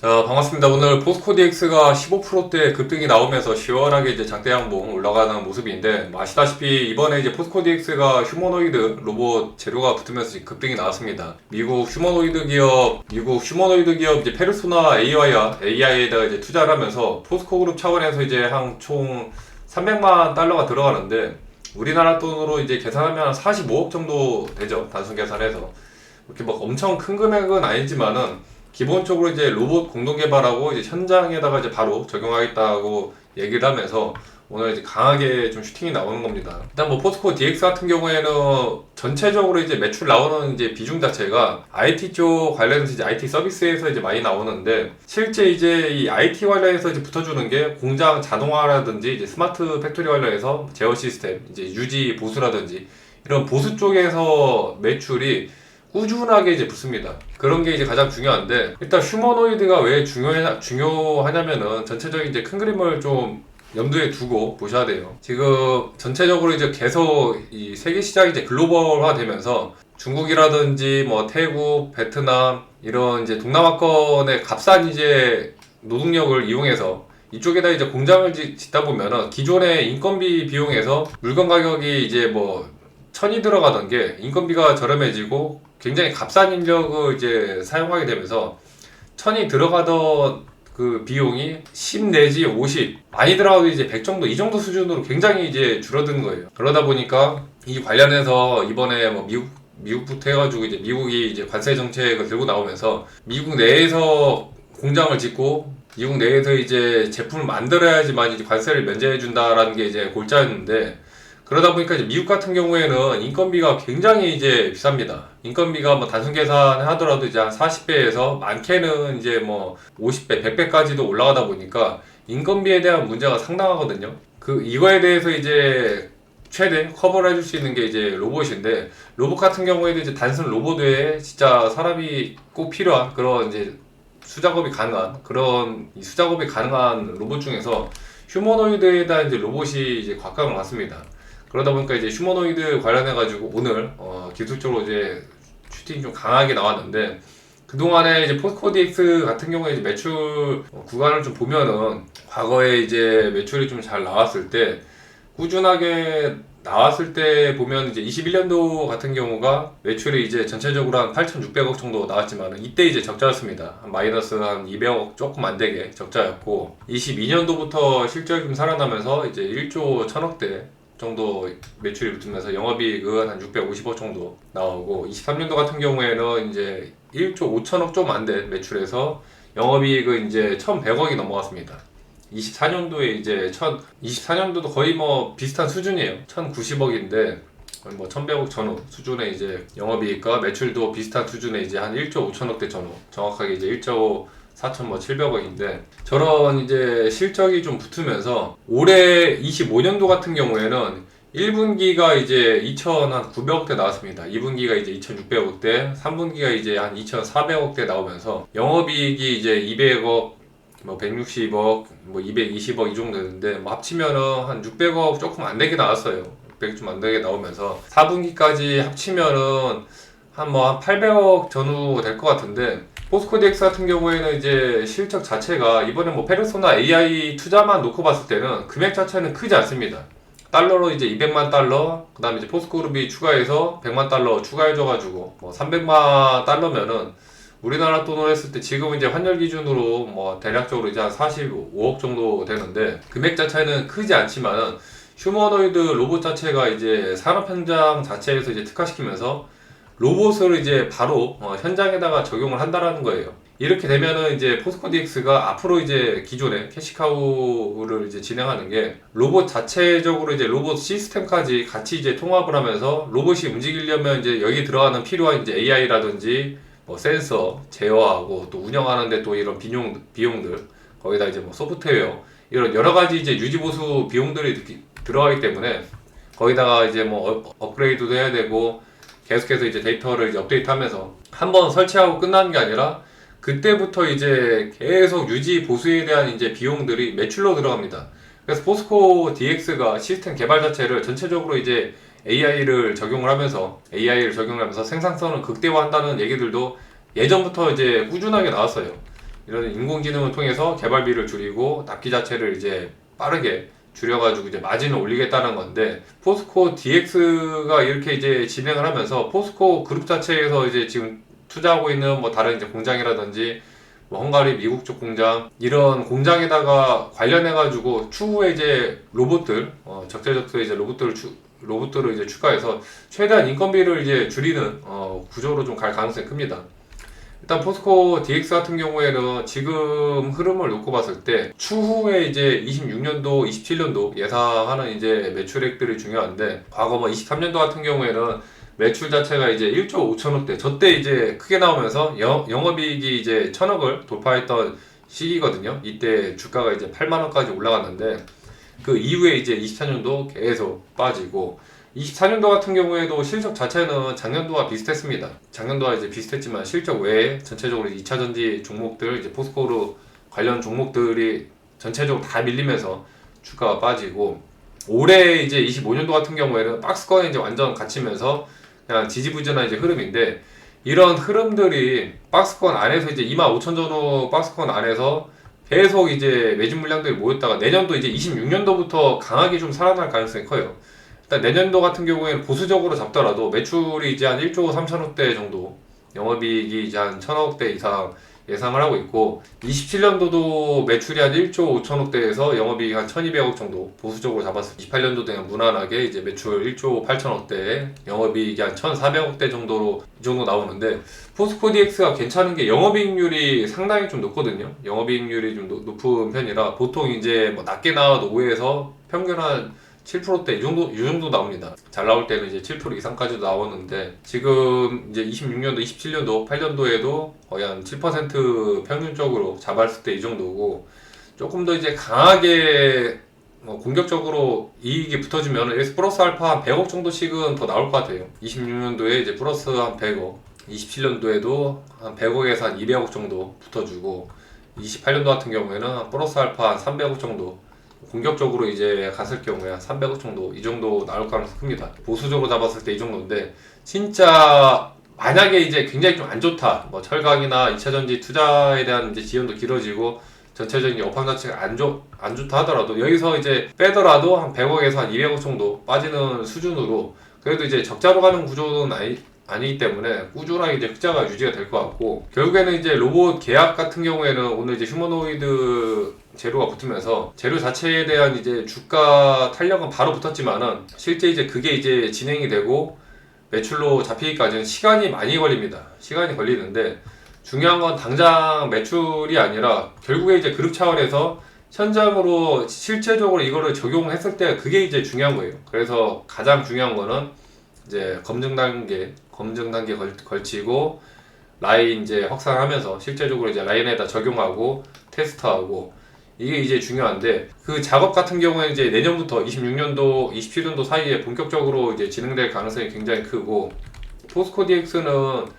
자, 반갑습니다. 오늘 포스코 DX가 15%대 급등이 나오면서 시원하게 이제 장대 양봉 올라가는 모습인데, 아시다시피 이번에 이제 포스코 DX가 휴머노이드 로봇 재료가 붙으면서 급등이 나왔습니다. 미국 휴머노이드 기업 이제 페르소나 AI에다가 이제 투자를 하면서 포스코 그룹 차원에서 이제 한 총 300만 달러가 들어가는데, 우리나라 돈으로 이제 계산하면 45억 정도 되죠. 단순 계산해서. 이렇게 막 엄청 큰 금액은 아니지만은, 기본적으로 이제 로봇 공동 개발하고 이제 현장에다가 이제 바로 적용하겠다고 얘기를 하면서 오늘 이제 강하게 좀 슈팅이 나오는 겁니다. 일단 뭐 포스코 DX 같은 경우에는 전체적으로 이제 매출 나오는 이제 비중 자체가 IT 쪽 관련해서 이제 IT 서비스에서 이제 많이 나오는데, 실제 이제 이 IT 관련해서 이제 붙어주는 게 공장 자동화라든지 이제 스마트 팩토리 관련해서 제어 시스템, 이제 유지 보수라든지 이런 보수 쪽에서 매출이 꾸준하게 이제 붙습니다. 그런 게 이제 가장 중요한데, 일단 휴머노이드가 왜 중요하냐면은 전체적인 이제 큰 그림을 좀 염두에 두고 보셔야 돼요. 지금 전체적으로 이제 계속 이 세계 시장이 이제 글로벌화 되면서 중국이라든지 뭐 태국, 베트남 이런 이제 동남아권의 값싼 이제 노동력을 이용해서 이쪽에다 이제 공장을 짓다 보면은 기존의 인건비 비용에서 물건 가격이 이제 뭐 천이 들어가던 게 인건비가 저렴해지고 굉장히 값싼 인력을 이제 사용하게 되면서 천이 들어가던 그 비용이 10 내지 50 많이 들어가도 이제 100 정도 이 정도 수준으로 굉장히 이제 줄어드는 거예요. 그러다 보니까 이 관련해서 이번에 뭐 미국부터 해가지고 이제 미국이 이제 관세 정책을 들고 나오면서 미국 내에서 공장을 짓고 미국 내에서 이제 제품을 만들어야지만 이제 관세를 면제해 준다라는 게 이제 골자였는데, 그러다 보니까 이제 미국 같은 경우에는 인건비가 굉장히 이제 비쌉니다. 인건비가 뭐 단순 계산하더라도 이제 한 40배에서 많게는 이제 뭐 50배, 100배까지도 올라가다 보니까 인건비에 대한 문제가 상당하거든요. 이거에 대해서 이제 최대 커버를 해줄 수 있는 게 이제 로봇인데, 로봇 같은 경우에도 이제 단순 로봇 외에 진짜 사람이 꼭 필요한 그런 이제 수작업이 가능한 로봇 중에서 휴머노이드에다 이제 로봇이 이제 곽강을 왔습니다. 그러다 보니까 이제 휴머노이드 관련해가지고 오늘 기술적으로 이제 슈팅이 좀 강하게 나왔는데, 그동안에 이제 포스코 DX 같은 경우에 이제 매출 구간을 좀 보면은 과거에 이제 매출이 좀 잘 나왔을 때 꾸준하게 나왔을 때 보면 이제 21년도 같은 경우가 매출이 이제 전체적으로 한 8,600억 정도 나왔지만 이때 이제 적자였습니다. 마이너스 한 200억 조금 안 되게 적자였고, 22년도부터 실적이 좀 살아나면서 이제 1조 1000억대 정도 매출이 붙으면서 영업이익은 한 650억 정도 나오고, 23년도 같은 경우에는 이제 1조 5천억 좀 안 된 매출에서 영업이익은 이제 1100억이 넘어갔습니다. 24년도에 이제 24년도도 거의 뭐 비슷한 수준이에요. 1090억인데 거의 뭐 1100억 전후 수준의 이제 영업이익과 매출도 비슷한 수준의 이제 한 1조 5천억대 전후, 정확하게 이제 1조 4,700억인데 저런 이제 실적이 좀 붙으면서 올해 25년도 같은 경우에는 1분기가 이제 2,900억대 나왔습니다. 2분기가 이제 2,600억대, 3분기가 이제 한 2,400억대 나오면서 영업이익이 이제 200억, 뭐 160억, 뭐 220억 이 정도 되는데 뭐 합치면은 한 600억 조금 안 되게 나왔어요. 600억 좀 안 되게 나오면서 4분기까지 합치면은 한 800억 전후 될 것 같은데, 포스코 DX 같은 경우에는 이제 실적 자체가 이번에 뭐 페르소나 AI 투자만 놓고 봤을 때는 금액 자체는 크지 않습니다. 달러로 이제 200만 달러, 그 다음에 이제 포스코 그룹이 추가해서 100만 달러 추가해줘가지고 뭐 300만 달러면은 우리나라 돈으로 했을 때 지금 이제 환율 기준으로 뭐 대략적으로 이제 한 45억 정도 되는데, 금액 자체는 크지 않지만은 휴머노이드 로봇 자체가 이제 산업 현장 자체에서 이제 특화시키면서 로봇을 이제 바로 현장에다가 적용을 한다라는 거예요. 이렇게 되면은 이제 포스코 DX가 앞으로 이제 기존의 캐시카우를 이제 진행하는 게 로봇 자체적으로 이제 로봇 시스템까지 같이 이제 통합을 하면서 로봇이 움직이려면 이제 여기 들어가는 필요한 이제 AI라든지 뭐 센서 제어하고 또 운영하는데 또 이런 비용들, 거기다 이제 뭐 소프트웨어 이런 여러 가지 이제 유지 보수 비용들이 들어가기 때문에 거기다가 이제 뭐 업그레이드도 해야 되고 계속해서 이제 데이터를 이제 업데이트하면서 한번 설치하고 끝나는 게 아니라 그때부터 이제 계속 유지 보수에 대한 이제 비용들이 매출로 들어갑니다. 그래서 포스코 DX가 시스템 개발 자체를 전체적으로 이제 AI를 적용을 하면서 생산성을 극대화한다는 얘기들도 예전부터 이제 꾸준하게 나왔어요. 이런 인공지능을 통해서 개발비를 줄이고 납기 자체를 이제 빠르게 줄여가지고 이제 마진을 올리겠다는 건데, 포스코 DX가 이렇게 이제 진행을 하면서 포스코 그룹 자체에서 이제 지금 투자하고 있는 뭐 다른 이제 공장이라든지 뭐 헝가리, 미국 쪽 공장, 이런 공장에다가 관련해가지고 추후에 이제 로봇들, 적재적소에 이제 로봇들을 이제 추가해서 최대한 인건비를 이제 줄이는 구조로 좀 갈 가능성이 큽니다. 일단 포스코 DX 같은 경우에는 지금 흐름을 놓고 봤을 때 추후에 이제 26년도, 27년도 예상하는 이제 매출액들이 중요한데, 과거 뭐 23년도 같은 경우에는 매출 자체가 이제 1조 5천억대, 저때 이제 크게 나오면서 영업이익이 이제 1,000억을 돌파했던 시기거든요. 이때 주가가 이제 8만원까지 올라갔는데, 그 이후에 이제 24년도 계속 빠지고, 24년도 같은 경우에도 실적 자체는 작년도와 비슷했습니다. 작년도와 이제 비슷했지만 실적 외에 전체적으로 2차전지 종목들, 이제 포스코로 관련 종목들이 전체적으로 다 밀리면서 주가가 빠지고, 올해 이제 25년도 같은 경우에는 박스권에 이제 완전 갇히면서 그냥 지지부진한 이제 흐름인데, 이런 흐름들이 박스권 안에서 이제 25,000 전후 박스권 안에서 계속 이제 매집 물량들이 모였다가 내년도 이제 26년도부터 강하게 좀 살아날 가능성이 커요. 일단 내년도 같은 경우에는 보수적으로 잡더라도 매출이 이제 한 1조 3천억대 정도, 영업이익이 이제 한 1,000억대 이상 예상을 하고 있고, 27년도도 매출이 한 1조 5천억대에서 영업이익 한 1,200억 정도 보수적으로 잡았을 때, 28년도 그냥 무난하게 이제 매출 1조 8천억대에 영업이익이 한 1,400억대 정도로 이 정도 나오는데, 포스코 DX가 괜찮은 게 영업이익률이 상당히 좀 높거든요. 영업이익률이 좀 높은 편이라 보통 이제 뭐 낮게 나와도 5에서 평균 한 7%대 이 정도 나옵니다. 잘 나올 때는 이제 7% 이상까지도 나오는데, 지금 이제 26년도, 27년도, 8년도에도 거의 한 7% 평균적으로 잡았을 때 이 정도고, 조금 더 이제 강하게 공격적으로 이익이 붙어주면 여기서 플러스 알파 한 100억 정도씩은 더 나올 것 같아요. 26년도에 이제 플러스 한 100억, 27년도에도 한 100억에서 한 200억 정도 붙어주고, 28년도 같은 경우에는 한 플러스 알파 한 300억 정도 공격적으로 이제 갔을 경우에 한 300억 정도, 이 정도 나올 가능성이 큽니다. 보수적으로 잡았을 때 이 정도인데, 진짜 만약에 이제 굉장히 좀 안 좋다, 뭐 철강이나 2차전지 투자에 대한 이제 지연도 길어지고 전체적인 여파 자체가 안 좋다 하더라도, 여기서 이제 빼더라도 한 100억에서 한 200억 정도 빠지는 수준으로, 그래도 이제 적자로 가는 구조는 아니기 때문에 꾸준하게 이제 흑자가 유지가 될 것 같고, 결국에는 이제 로봇 계약 같은 경우에는 오늘 이제 휴머노이드 재료가 붙으면서 재료 자체에 대한 이제 주가 탄력은 바로 붙었지만은, 실제 이제 그게 이제 진행이 되고 매출로 잡히기까지는 시간이 많이 걸립니다. 시간이 걸리는데, 중요한 건 당장 매출이 아니라 결국에 이제 그룹 차원에서 현장으로 실제적으로 이거를 적용했을 때 그게 이제 중요한 거예요. 그래서 가장 중요한 거는 이제 검증 단계 걸치고 라인 이제 확산하면서 실제적으로 이제 라인에다 적용하고 테스트하고, 이게 이제 중요한데, 그 작업 같은 경우에 이제 내년부터 26년도, 27년도 사이에 본격적으로 이제 진행될 가능성이 굉장히 크고, 포스코 DX는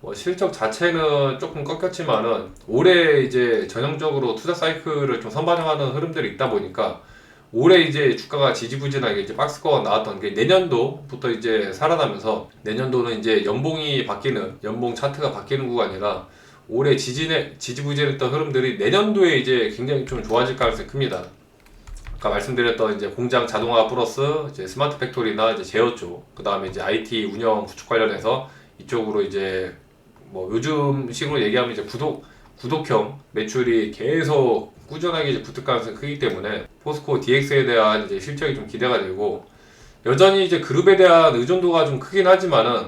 뭐 실적 자체는 조금 꺾였지만은 올해 이제 전형적으로 투자 사이클을 좀 선반영하는 흐름들이 있다 보니까 올해 이제 주가가 지지부진하게 이제 박스권 나왔던 게 내년도부터 이제 살아나면서, 내년도는 이제 연봉 차트가 바뀌는 구간이라 올해 지지부진했던 흐름들이 내년도에 이제 굉장히 좀 좋아질 가능성이 큽니다. 아까 말씀드렸던 이제 공장 자동화 플러스 이제 스마트 팩토리나 이제 제어 쪽, 그 다음에 이제 IT 운영 구축 관련해서 이쪽으로 이제 뭐 요즘 식으로 얘기하면 이제 구독형 매출이 계속 꾸준하게 이제 붙을 가능성이 크기 때문에 포스코 DX에 대한 이제 실적이 좀 기대가 되고, 여전히 이제 그룹에 대한 의존도가 좀 크긴 하지만은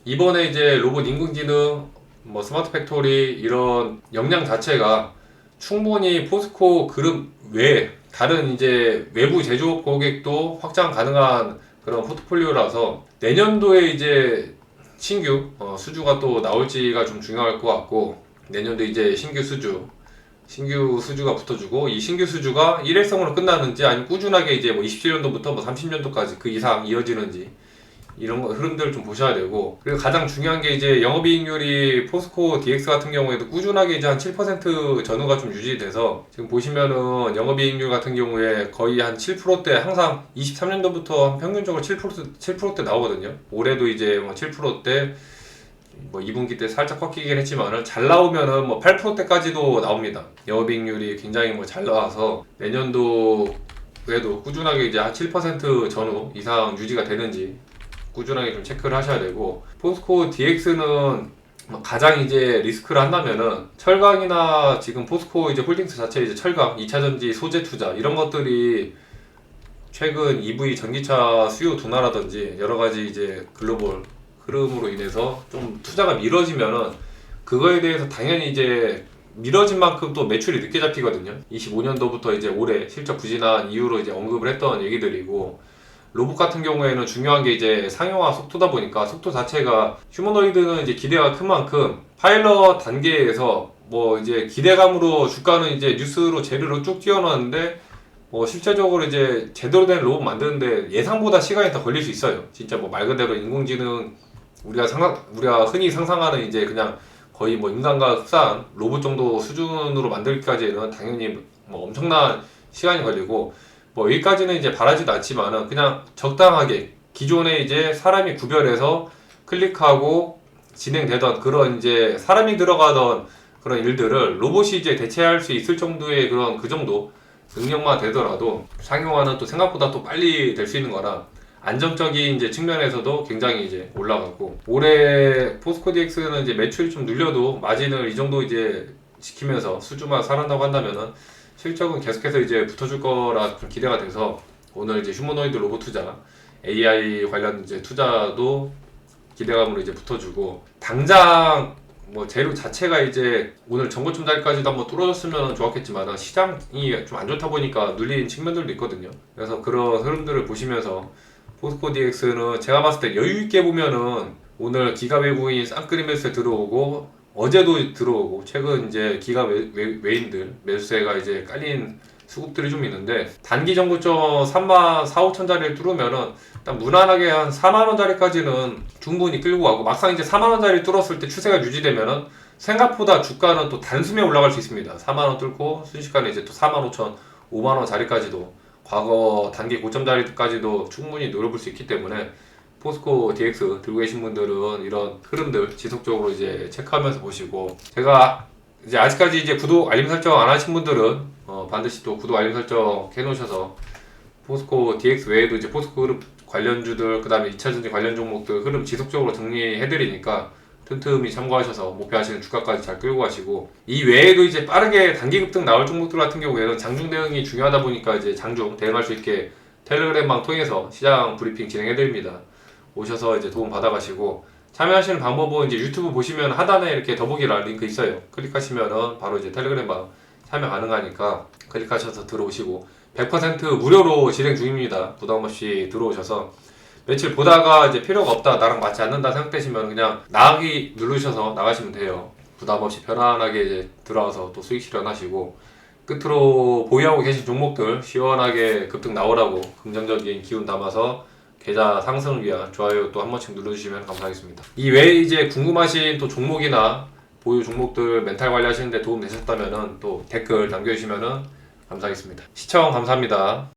이번에 이제 로봇 인공지능, 뭐 스마트 팩토리 이런 역량 자체가 충분히 포스코 그룹 외에 다른 이제 외부 제조업 고객도 확장 가능한 그런 포트폴리오라서, 내년도에 이제 신규 수주가 또 나올지가 좀 중요할 것 같고, 내년도 이제 신규 수주가 붙어주고, 이 신규 수주가 일회성으로 끝나는지 아니면 꾸준하게 이제 뭐 27년도부터 뭐 30년도까지 그 이상 이어지는지, 이런 흐름들을 좀 보셔야 되고, 그리고 가장 중요한 게 이제 영업이익률이 포스코 DX 같은 경우에도 꾸준하게 이제 한 7% 전후가 좀 유지돼서, 지금 보시면은 영업이익률 같은 경우에 거의 한 7%대, 항상 23년도부터 평균적으로 7%대 나오거든요. 올해도 이제 뭐 7%대, 뭐 2분기 때 살짝 꺾이긴 했지만은 잘 나오면은 뭐 8%대까지도 나옵니다. 영업이익률이 굉장히 뭐 잘 나와서 내년도에도 꾸준하게 이제 한 7% 전후 이상 유지가 되는지 꾸준하게 좀 체크를 하셔야 되고, 포스코 DX는 가장 이제 리스크를 한다면은 철강이나 지금 포스코 이제 홀딩스 자체 이제 철강, 2차전지 소재 투자 이런 것들이 최근 EV 전기차 수요 둔화라든지 여러 가지 이제 글로벌 흐름으로 인해서 좀 투자가 미뤄지면은 그거에 대해서 당연히 이제 미뤄진 만큼 또 매출이 늦게 잡히거든요. 25년도부터 이제 올해 실적 부진한 이유로 이제 언급을 했던 얘기들이고, 로봇 같은 경우에는 중요한 게 이제 상용화 속도다 보니까 속도 자체가 휴머노이드는 이제 기대가 큰 만큼 파일럿 단계에서 뭐 이제 기대감으로 주가는 이제 뉴스로 재료로 쭉 띄워놨는데 뭐 실제적으로 이제 제대로 된 로봇 만드는데 예상보다 시간이 더 걸릴 수 있어요. 진짜 뭐 말 그대로 인공지능 우리가 흔히 상상하는 이제 그냥 거의 뭐 인간과 흡사한 로봇 정도 수준으로 만들기까지는 당연히 뭐 엄청난 시간이 걸리고, 뭐 여기까지는 이제 바라지도 않지만은 그냥 적당하게 기존에 이제 사람이 구별해서 클릭하고 진행되던 그런 이제 사람이 들어가던 그런 일들을 로봇이 이제 대체할 수 있을 정도의 그런 그 정도 능력만 되더라도 상용화는 또 생각보다 또 빨리 될 수 있는 거라 안정적인 이제 측면에서도 굉장히 이제 올라가고, 올해 포스코 DX는 이제 매출이 좀 늘려도 마진을 이 정도 이제 지키면서 수주만 살아난다고 한다면은 실적은 계속해서 이제 붙어줄 거라 좀 기대가 돼서 오늘 이제 휴머노이드 로봇 투자, AI 관련 이제 투자도 기대감으로 이제 붙어주고, 당장 뭐 재료 자체가 이제 오늘 전고점 자리까지도 한번 뚫어졌으면 좋았겠지만 시장이 좀 안 좋다 보니까 눌린 측면들도 있거든요. 그래서 그런 흐름들을 보시면서 포스코 DX는 제가 봤을 때 여유 있게 보면은 오늘 기가 외국인 쌍끌이 매수세 들어오고 어제도 들어오고 최근 이제 기가 외인들 매수세가 이제 깔린 수급들이 좀 있는데, 단기 정고점 34,5천짜리를 뚫으면은 일단 무난하게 한 4만원짜리까지는 충분히 끌고 가고, 막상 이제 4만원짜리 뚫었을 때 추세가 유지되면은 생각보다 주가는 또 단숨에 올라갈 수 있습니다. 4만원 뚫고 순식간에 이제 또 45,000, 5만원짜리까지도 과거 단기 고점 자리까지도 충분히 노려볼 수 있기 때문에 포스코 DX 들고 계신 분들은 이런 흐름들 지속적으로 이제 체크하면서 보시고, 제가 이제 아직까지 이제 구독 알림 설정 안 하신 분들은 반드시 또 구독 알림 설정 해놓으셔서 포스코 DX 외에도 이제 포스코 흐름 관련주들, 그 다음에 2차전지 관련 종목들 흐름 지속적으로 정리해드리니까 틈틈이 참고하셔서 목표하시는 주가까지 잘 끌고 가시고, 이 외에도 이제 빠르게 단기 급등 나올 종목들 같은 경우에는 장중 대응이 중요하다 보니까 이제 장중 대응할 수 있게 텔레그램방 통해서 시장 브리핑 진행해드립니다. 오셔서 이제 도움 받아가시고, 참여하시는 방법은 이제 유튜브 보시면 하단에 이렇게 더보기란 링크 있어요. 클릭하시면은 바로 이제 텔레그램방 참여 가능하니까 클릭하셔서 들어오시고 100% 무료로 진행 중입니다. 부담 없이 들어오셔서 며칠 보다가 이제 필요가 없다, 나랑 맞지 않는다 생각되시면 그냥 나가기 누르셔서 나가시면 돼요. 부담 없이 편안하게 이제 들어와서 또 수익 실현하시고, 끝으로 보유하고 계신 종목들 시원하게 급등 나오라고 긍정적인 기운 담아서 계좌 상승을 위한 좋아요 또 한 번씩 눌러주시면 감사하겠습니다. 이 외에 이제 궁금하신 또 종목이나 보유 종목들 멘탈 관리하시는데 도움 되셨다면 또 댓글 남겨주시면 감사하겠습니다. 시청 감사합니다.